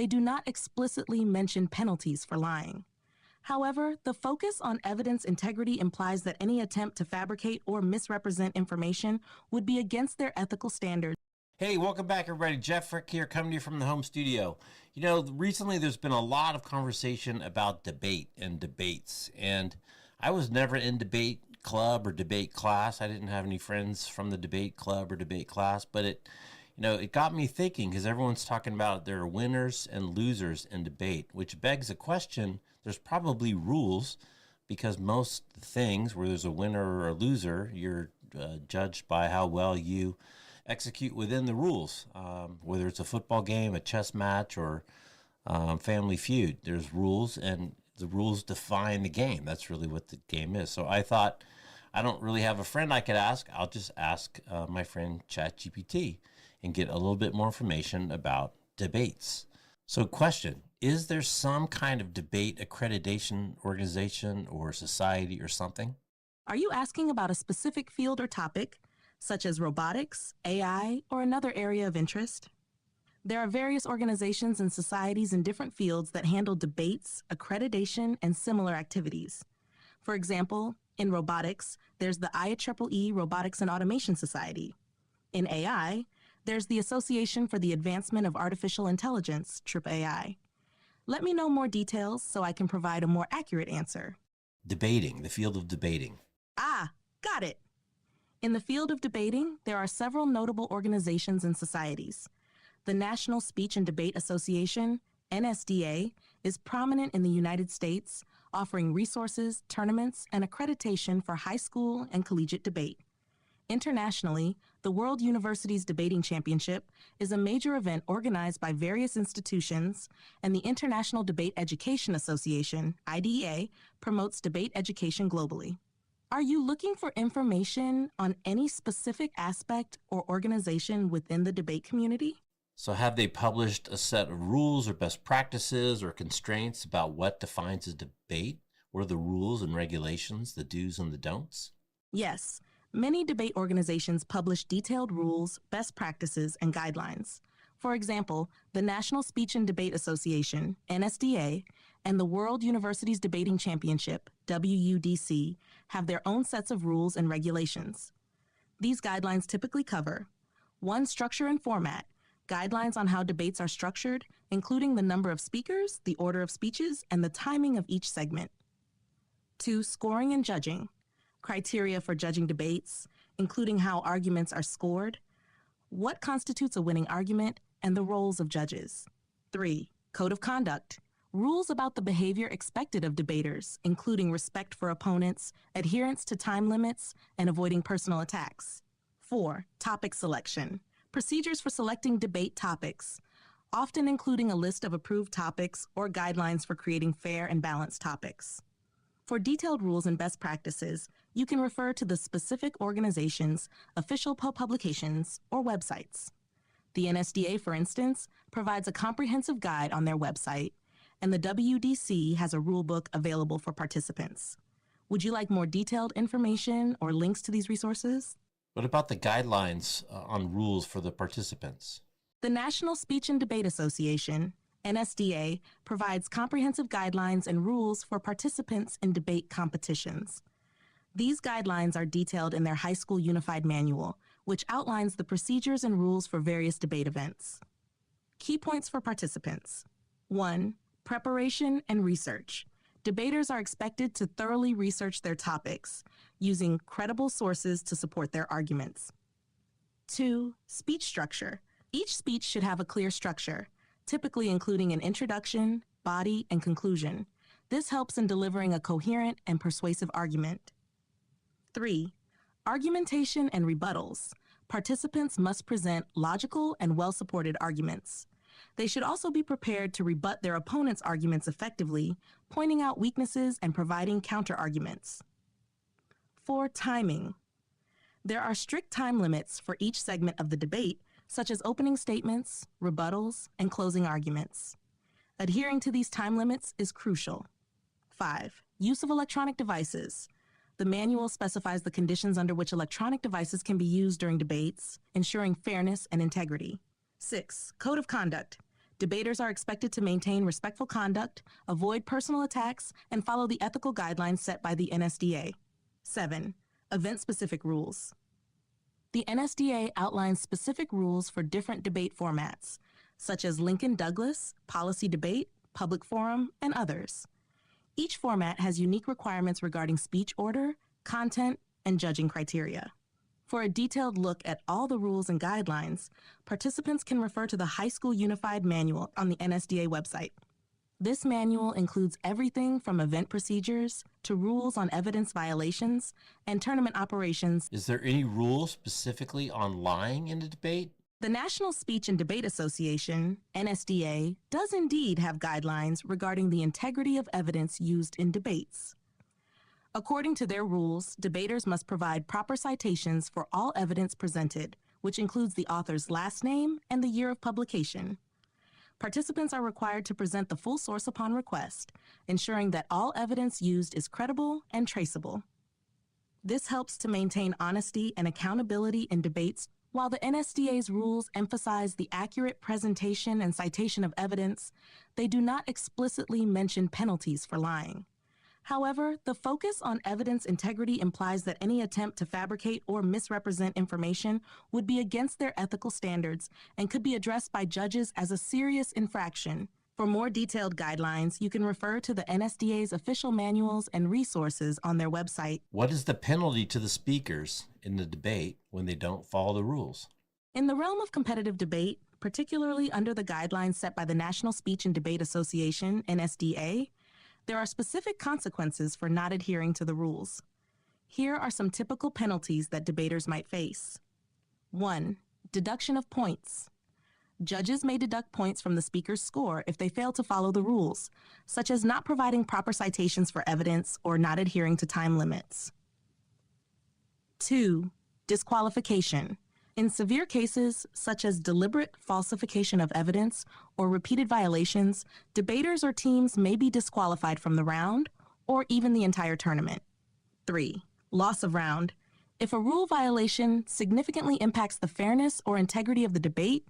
they do not explicitly mention penalties for lying. However, the focus on evidence integrity implies that any attempt to fabricate or misrepresent information would be against their ethical standards. Hey, welcome back, everybody. Jeff Frick here, coming to you from the home studio. You know, recently there's been a lot of conversation about debate and debates, and I was never in debate club or debate class. I didn't have any friends from the debate club or debate class, but it got me thinking, because everyone's talking about there are winners and losers in debate, which begs a question. There's probably rules, because most things where there's a winner or a loser, you're judged by how well you execute within the rules, whether it's a football game, a chess match, or Family Feud. There's rules, and the rules define the game. That's really what the game is. So I thought, I don't really have a friend I could ask. I'll just ask my friend ChatGPT and get a little bit more information about debates. So question, is there some kind of debate accreditation organization or society or something? Are you asking about a specific field or topic, such as robotics, AI, or another area of interest? There are various organizations and societies in different fields that handle debates, accreditation, and similar activities. For example, in robotics, there's the IEEE Robotics and Automation Society. In AI, there's the Association for the Advancement of Artificial Intelligence, AAAI. Let me know more details so I can provide a more accurate answer. Debating, the field of debating. Ah, got it. In the field of debating, there are several notable organizations and societies. The National Speech and Debate Association, NSDA, is prominent in the United States, offering resources, tournaments, and accreditation for high school and collegiate debate. Internationally, the World Universities Debating Championship is a major event organized by various institutions, and the International Debate Education Association, IDEA, promotes debate education globally. Are you looking for information on any specific aspect or organization within the debate community? So have they published a set of rules or best practices or constraints about what defines a debate? What are the rules and regulations, the do's and the don'ts? Yes. Many debate organizations publish detailed rules, best practices, and guidelines. For example, the National Speech and Debate Association, NSDA, and the World Universities Debating Championship, WUDC, have their own sets of rules and regulations. These guidelines typically cover 1. Structure and format, guidelines on how debates are structured, including the number of speakers, the order of speeches, and the timing of each segment. 2. Scoring and judging, criteria for judging debates, including how arguments are scored, what constitutes a winning argument, and the roles of judges. 3. Code of conduct, rules about the behavior expected of debaters, including respect for opponents, adherence to time limits, and avoiding personal attacks. 4. Topic selection, procedures for selecting debate topics, often including a list of approved topics or guidelines for creating fair and balanced topics. For detailed rules and best practices, you can refer to the specific organization's official publications or websites. The NSDA, for instance, provides a comprehensive guide on their website, and the WDC has a rulebook available for participants. Would you like more detailed information or links to these resources? What about the guidelines on rules for the participants? The National Speech and Debate Association, NSDA, provides comprehensive guidelines and rules for participants in debate competitions. These guidelines are detailed in their High School Unified Manual, which outlines the procedures and rules for various debate events. Key points for participants. 1. Preparation and research. Debaters are expected to thoroughly research their topics, using credible sources to support their arguments. 2. Speech structure. Each speech should have a clear structure, typically including an introduction, body, and conclusion. This helps in delivering a coherent and persuasive argument. 3. Argumentation and rebuttals. Participants must present logical and well-supported arguments. They should also be prepared to rebut their opponent's arguments effectively, pointing out weaknesses and providing counter-arguments. 4. Timing. There are strict time limits for each segment of the debate, such as opening statements, rebuttals, and closing arguments. Adhering to these time limits is crucial. 5. Use of electronic devices. The manual specifies the conditions under which electronic devices can be used during debates, ensuring fairness and integrity. 6. Code of conduct. Debaters are expected to maintain respectful conduct, avoid personal attacks, and follow the ethical guidelines set by the NSDA. 7. Event-specific rules. The NSDA outlines specific rules for different debate formats, such as Lincoln Douglas, policy debate, public forum, and others. Each format has unique requirements regarding speech order, content, and judging criteria. For a detailed look at all the rules and guidelines, participants can refer to the High School Unified Manual on the NSDA website. This manual includes everything from event procedures to rules on evidence violations and tournament operations. Is there any rule specifically on lying in a debate? The National Speech and Debate Association, NSDA, does indeed have guidelines regarding the integrity of evidence used in debates. According to their rules, debaters must provide proper citations for all evidence presented, which includes the author's last name and the year of publication. Participants are required to present the full source upon request, ensuring that all evidence used is credible and traceable. This helps to maintain honesty and accountability in debates. While the NSDA's rules emphasize the accurate presentation and citation of evidence, they do not explicitly mention penalties for lying. However, the focus on evidence integrity implies that any attempt to fabricate or misrepresent information would be against their ethical standards and could be addressed by judges as a serious infraction. For more detailed guidelines, you can refer to the NSDA's official manuals and resources on their website. What is the penalty to the speakers in the debate when they don't follow the rules? In the realm of competitive debate, particularly under the guidelines set by the National Speech and Debate Association, NSDA, there are specific consequences for not adhering to the rules. Here are some typical penalties that debaters might face. 1. Deduction of points. Judges may deduct points from the speaker's score if they fail to follow the rules, such as not providing proper citations for evidence or not adhering to time limits. 2. Disqualification. In severe cases, such as deliberate falsification of evidence or repeated violations, debaters or teams may be disqualified from the round or even the entire tournament. 3. Loss of round. If a rule violation significantly impacts the fairness or integrity of the debate,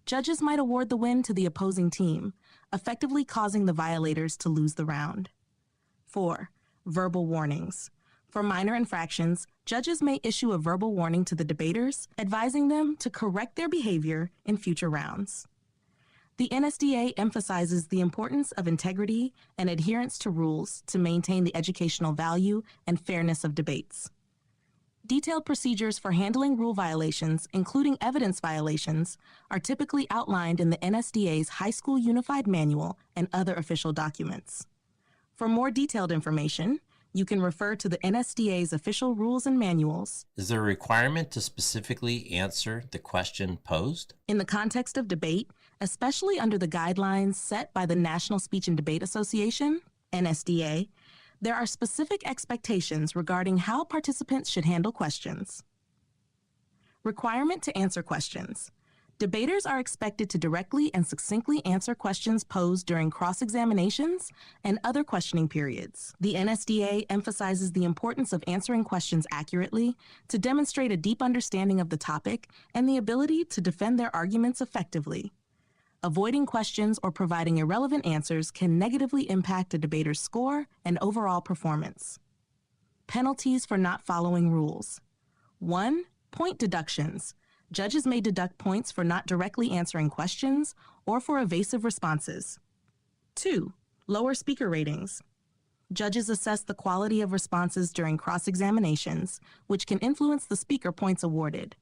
judges might award the win to the opposing team, effectively causing the violators to lose the round. 4. Verbal warnings. For minor infractions, judges may issue a verbal warning to the debaters, advising them to correct their behavior in future rounds. The NSDA emphasizes the importance of integrity and adherence to rules to maintain the educational value and fairness of debates. Detailed procedures for handling rule violations, including evidence violations, are typically outlined in the NSDA's High School Unified Manual and other official documents. For more detailed information, you can refer to the NSDA's official rules and manuals. Is there a requirement to specifically answer the question posed? In the context of debate, especially under the guidelines set by the National Speech and Debate Association, NSDA, there are specific expectations regarding how participants should handle questions. Requirement to answer questions. Debaters are expected to directly and succinctly answer questions posed during cross-examinations and other questioning periods. The NSDA emphasizes the importance of answering questions accurately to demonstrate a deep understanding of the topic and the ability to defend their arguments effectively. Avoiding questions or providing irrelevant answers can negatively impact a debater's score and overall performance. Penalties for not following rules. 1. Point deductions. Judges may deduct points for not directly answering questions or for evasive responses. 2. Lower speaker ratings. Judges assess the quality of responses during cross-examinations, which can influence the speaker points awarded.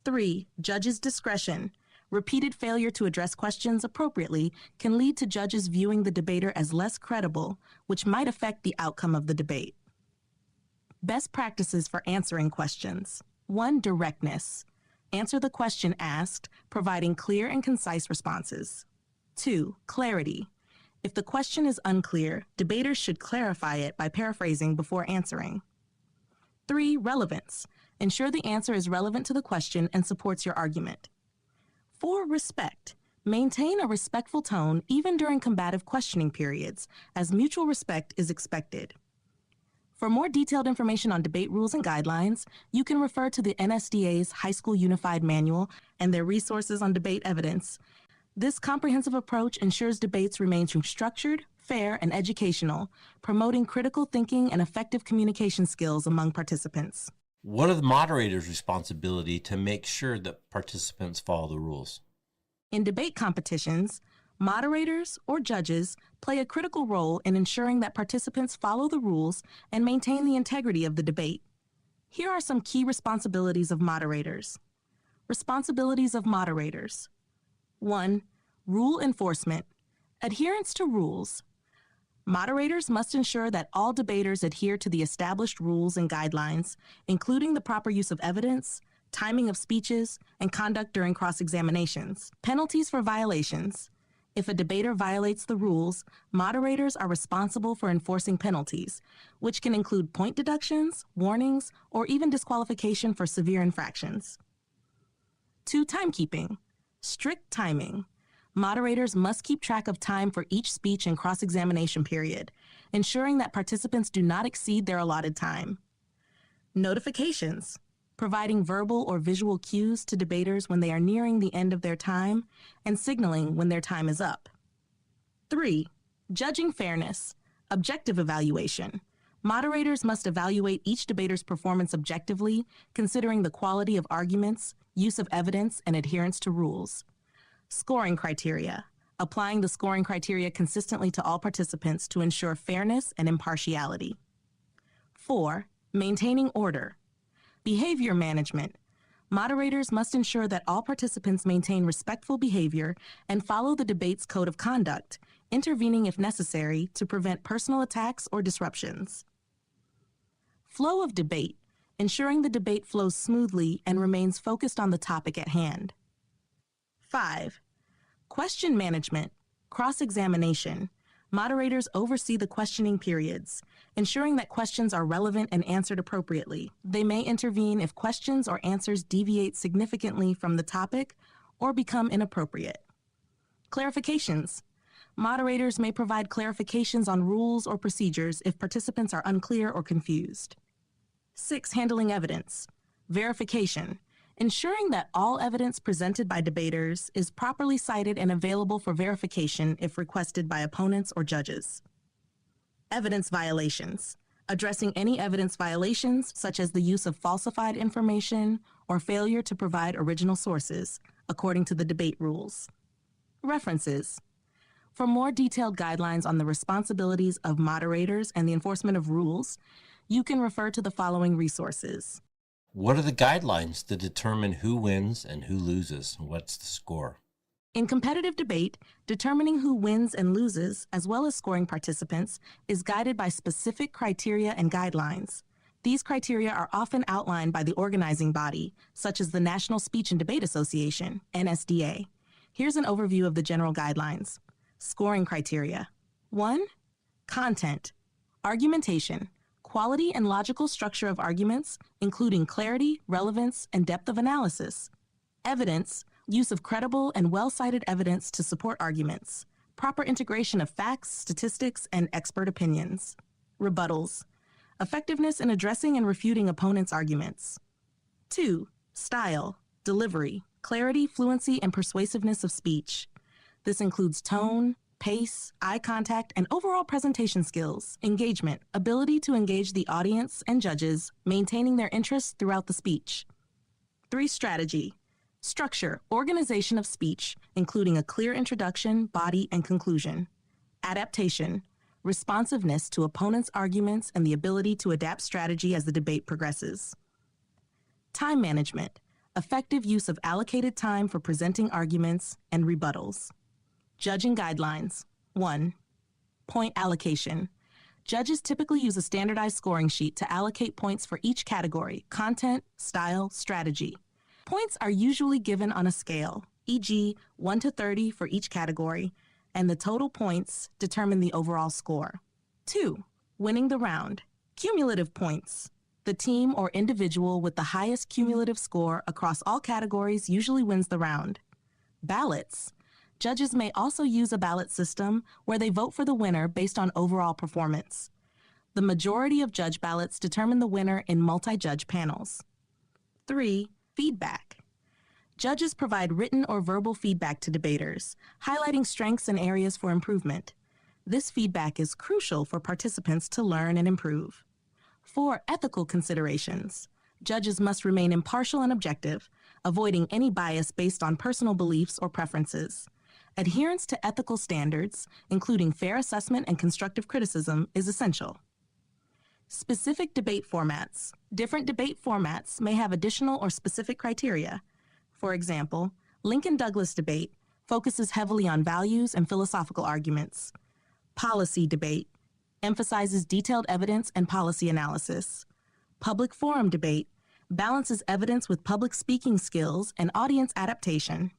3. Judges' discretion. Repeated failure to address questions appropriately can lead to judges viewing the debater as less credible, which might affect the outcome of the debate. Best practices for answering questions. 1. Directness. Answer the question asked, providing clear and concise responses. 2. Clarity. If the question is unclear, debaters should clarify it by paraphrasing before answering. 3. Relevance. Ensure the answer is relevant to the question and supports your argument. 4. Respect. Maintain a respectful tone even during combative questioning periods, as mutual respect is expected. For more detailed information on debate rules and guidelines, you can refer to the NSDA's High School Unified Manual and their resources on debate evidence. This comprehensive approach ensures debates remain structured, fair, and educational, promoting critical thinking and effective communication skills among participants. What are the moderator's responsibility to make sure that participants follow the rules? In debate competitions, moderators or judges play a critical role in ensuring that participants follow the rules and maintain the integrity of the debate. Here are some key responsibilities of moderators. Responsibilities of moderators. 1. Rule enforcement. Adherence to rules. Moderators must ensure that all debaters adhere to the established rules and guidelines, including the proper use of evidence, timing of speeches, and conduct during cross-examinations. Penalties for violations. If a debater violates the rules, moderators are responsible for enforcing penalties, which can include point deductions, warnings, or even disqualification for severe infractions. 2. Timekeeping. Strict timing. Moderators must keep track of time for each speech and cross-examination period, ensuring that participants do not exceed their allotted time. Notifications. Providing verbal or visual cues to debaters when they are nearing the end of their time and signaling when their time is up. 3. Judging fairness. Objective evaluation. Moderators must evaluate each debater's performance objectively, considering the quality of arguments, use of evidence, and adherence to rules. Scoring criteria. Applying the scoring criteria consistently to all participants to ensure fairness and impartiality. 4. Maintaining order. Behavior management. Moderators must ensure that all participants maintain respectful behavior and follow the debate's code of conduct, intervening if necessary to prevent personal attacks or disruptions. Flow of debate. Ensuring the debate flows smoothly and remains focused on the topic at hand. 5. Question management. Cross-examination. Moderators oversee the questioning periods, ensuring that questions are relevant and answered appropriately. They may intervene if questions or answers deviate significantly from the topic or become inappropriate. Clarifications. Moderators may provide clarifications on rules or procedures if participants are unclear or confused. 6. Handling evidence. Verification. Ensuring that all evidence presented by debaters is properly cited and available for verification if requested by opponents or judges. Evidence violations. Addressing any evidence violations, such as the use of falsified information or failure to provide original sources, according to the debate rules. References. For more detailed guidelines on the responsibilities of moderators and the enforcement of rules, you can refer to the following resources. What are the guidelines to determine who wins and who loses? What's the score? In competitive debate, determining who wins and loses, as well as scoring participants, is guided by specific criteria and guidelines. These criteria are often outlined by the organizing body, such as the National Speech and Debate Association, NSDA. Here's an overview of the general guidelines. Scoring criteria. 1. Content. Argumentation. Quality and logical structure of arguments, including clarity, relevance, and depth of analysis. Evidence. Use of credible and well-cited evidence to support arguments. Proper integration of facts, statistics, and expert opinions. Rebuttals. Effectiveness in addressing and refuting opponents' arguments. 2. Style. Delivery. Clarity, fluency, and persuasiveness of speech. This includes tone, pace, eye contact, and overall presentation skills. Engagement. Ability to engage the audience and judges, maintaining their interest throughout the speech. 3. Strategy. Structure. Organization of speech, including a clear introduction, body, and conclusion. Adaptation. Responsiveness to opponents' arguments and the ability to adapt strategy as the debate progresses. Time management. Effective use of allocated time for presenting arguments and rebuttals. Judging guidelines. 1. Point allocation. Judges typically use a standardized scoring sheet to allocate points for each category: content, style, strategy. Points are usually given on a scale, e.g., 1 to 30 for each category, and the total points determine the overall score. 2. Winning the round. Cumulative points. The team or individual with the highest cumulative score across all categories usually wins the round. Ballots. Judges may also use a ballot system where they vote for the winner based on overall performance. The majority of judge ballots determine the winner in multi-judge panels. 3. Feedback. Judges provide written or verbal feedback to debaters, highlighting strengths and areas for improvement. This feedback is crucial for participants to learn and improve. 4. Ethical considerations. Judges must remain impartial and objective, avoiding any bias based on personal beliefs or preferences. Adherence to ethical standards, including fair assessment and constructive criticism, is essential. Specific debate formats. Different debate formats may have additional or specific criteria. For example, Lincoln-Douglas debate focuses heavily on values and philosophical arguments. Policy debate emphasizes detailed evidence and policy analysis. Public forum debate balances evidence with public speaking skills and audience adaptation.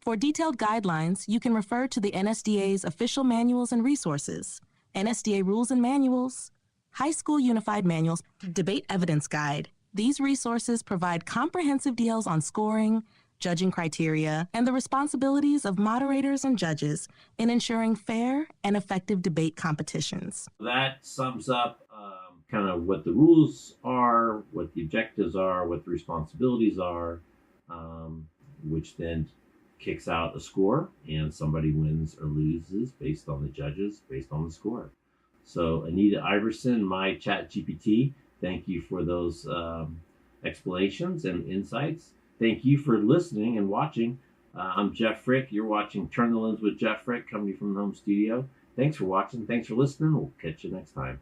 For detailed guidelines, you can refer to the NSDA's official manuals and resources, NSDA Rules and Manuals, High School Unified Manuals, Debate Evidence Guide. These resources provide comprehensive details on scoring, judging criteria, and the responsibilities of moderators and judges in ensuring fair and effective debate competitions. That sums up kind of what the rules are, what the objectives are, what the responsibilities are, which then kicks out a score, and somebody wins or loses based on the judges, based on the score. So Anita Iverson, my ChatGPT, thank you for those explanations and insights. Thank you for listening and watching. I'm Jeff Frick. You're watching Turn the Lens with Jeff Frick, coming from the home studio. Thanks for watching. Thanks for listening. We'll catch you next time.